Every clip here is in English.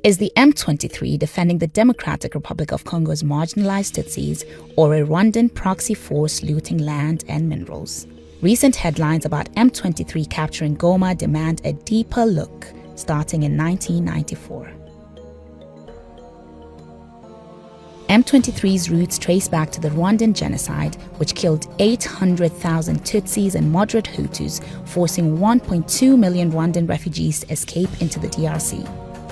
Is the M23 defending the Democratic Republic of Congo's marginalized Tutsis, or a Rwandan proxy force looting land and minerals? Recent headlines about M23 capturing Goma demand a deeper look, starting in 1994. M23's roots trace back to the Rwandan genocide, which killed 800,000 Tutsis and moderate Hutus, forcing 1.2 million Rwandan refugees to escape into the DRC.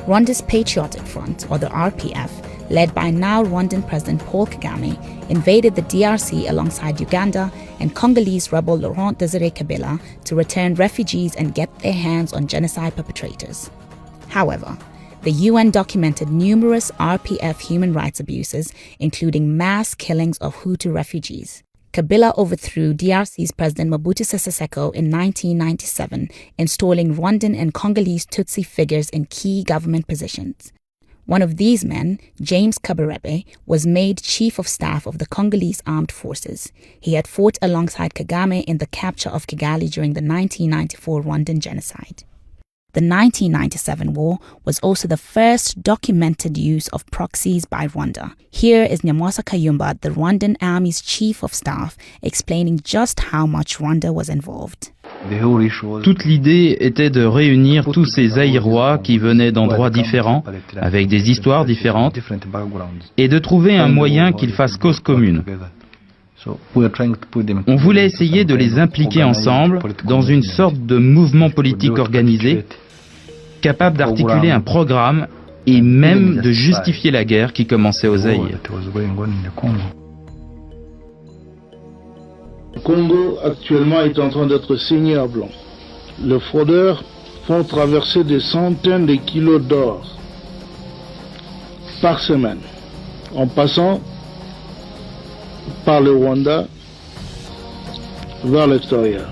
Rwanda's Patriotic Front, or the RPF, led by now Rwandan President Paul Kagame, invaded the DRC alongside Uganda and Congolese rebel Laurent Desire Kabila to return refugees and get their hands on genocide perpetrators. However, the UN documented numerous RPF human rights abuses, including mass killings of Hutu refugees. Kabila overthrew DRC's President Mobutu Sese Seko in 1997, installing Rwandan and Congolese Tutsi figures in key government positions. One of these men, James Kabarebe, was made Chief of Staff of the Congolese Armed Forces. He had fought alongside Kagame in the capture of Kigali during the 1994 Rwandan genocide. The 1997 war was also the first documented use of proxies by Rwanda. Here is Nyamwasa Kayumba, the Rwandan Army's Chief of Staff, explaining just how much Rwanda was involved. Toute l'idée était de réunir tous ces Aïrois qui venaient d'endroits différents, avec des histoires différentes, et de trouver un moyen qu'ils fassent cause commune. On voulait essayer de les impliquer ensemble dans une sorte de mouvement politique organisé, capable d'articuler un programme et même de justifier la guerre qui commençait au Zaïre. Le Congo actuellement est en train d'être saigné à blanc. Les fraudeurs font traverser des centaines de kilos d'or par semaine, en passant par le Rwanda vers l'extérieur.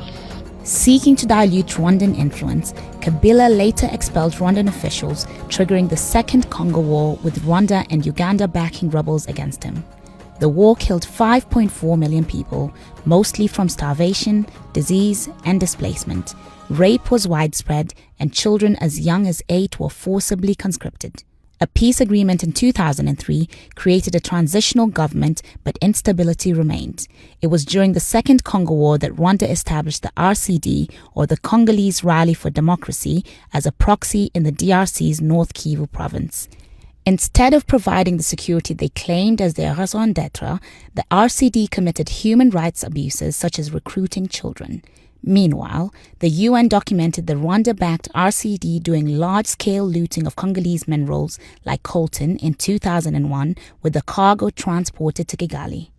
Seeking to dilute Rwandan influence, Kabila later expelled Rwandan officials, triggering the Second Congo War with Rwanda and Uganda backing rebels against him. The war killed 5.4 million people, mostly from starvation, disease, and displacement. Rape was widespread, and children as young as 8 were forcibly conscripted. A peace agreement in 2003 created a transitional government, but instability remained. It was during the Second Congo War that Rwanda established the RCD, or the Congolese Rally for Democracy, as a proxy in the DRC's North Kivu province. Instead of providing the security they claimed as their raison d'etre, the RCD committed human rights abuses such as recruiting children. Meanwhile, the UN documented the Rwanda-backed RCD doing large-scale looting of Congolese minerals like coltan in 2001, with the cargo transported to Kigali.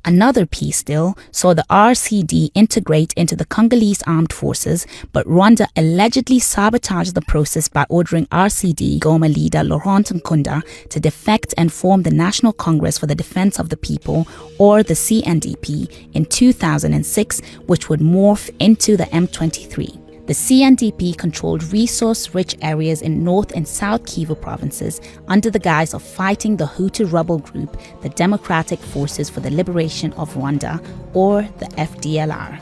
Another peace deal saw the RCD integrate into the Congolese armed forces, but Rwanda allegedly sabotaged the process by ordering RCD Goma leader Laurent Nkunda to defect and form the National Congress for the Defense of the People, or the CNDP, in 2006, which would morph into the M23. The CNDP controlled resource-rich areas in North and South Kivu provinces under the guise of fighting the Hutu rebel group, the Democratic Forces for the Liberation of Rwanda, or the FDLR.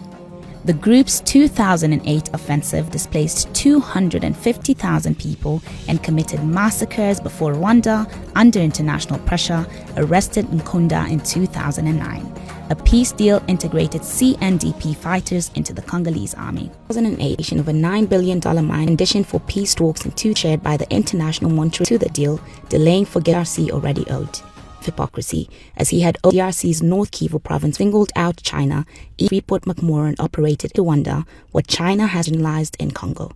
The group's 2008 offensive displaced 250,000 people and committed massacres before Rwanda, under international pressure, arrested Nkunda in 2009. A peace deal integrated CNDP fighters into the Congolese army. 2008 of a $9 billion mine condition for peace talks and two shared by the International Monetary to the deal, delaying for DRC already owed. Hypocrisy, as he had owed DRC's North Kivu province singled out China, Freeport McMoran operated Rwanda, what China has generalized in Congo.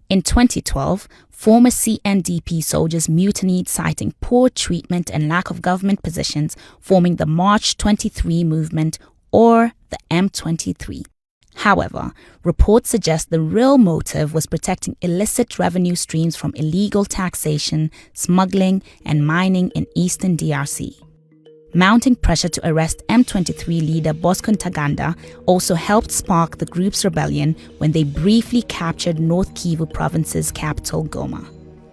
In 2012, former CNDP soldiers mutinied, citing poor treatment and lack of government positions, forming the March 23 movement, or the M23. However, reports suggest the real motive was protecting illicit revenue streams from illegal taxation, smuggling, and mining in eastern DRC. Mounting pressure to arrest M23 leader Bosco Ntaganda also helped spark the group's rebellion when they briefly captured North Kivu province's capital, Goma.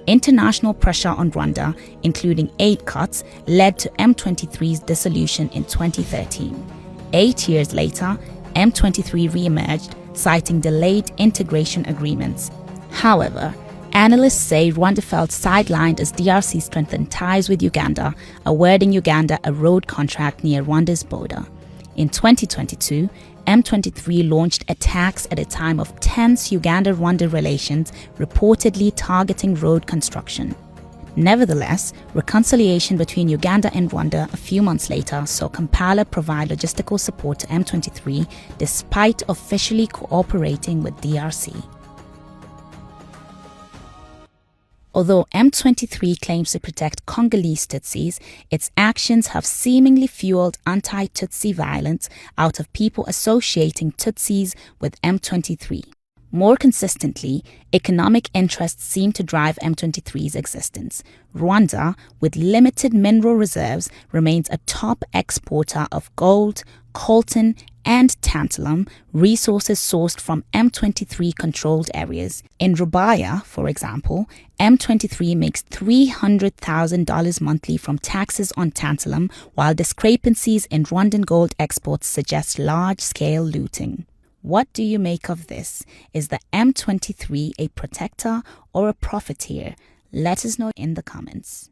International pressure on Rwanda, including aid cuts, led to M23's dissolution in 2013. 8 years later, M23 re-emerged, citing delayed integration agreements. However, analysts say Rwanda felt sidelined as DRC strengthened ties with Uganda, awarding Uganda a road contract near Rwanda's border. In 2022, M23 launched attacks at a time of tense Uganda-Rwanda relations, reportedly targeting road construction. Nevertheless, reconciliation between Uganda and Rwanda a few months later saw Kampala provide logistical support to M23 despite officially cooperating with DRC. Although M23 claims to protect Congolese Tutsis, its actions have seemingly fueled anti-Tutsi violence out of people associating Tutsis with M23. More consistently, economic interests seem to drive M23's existence. Rwanda, with limited mineral reserves, remains a top exporter of gold, coltan, and tantalum, resources sourced from M23-controlled areas. In Rubaya, for example, M23 makes $300,000 monthly from taxes on tantalum, while discrepancies in Rwandan gold exports suggest large-scale looting. What do you make of this? Is the M23 a protector or a profiteer? Let us know in the comments.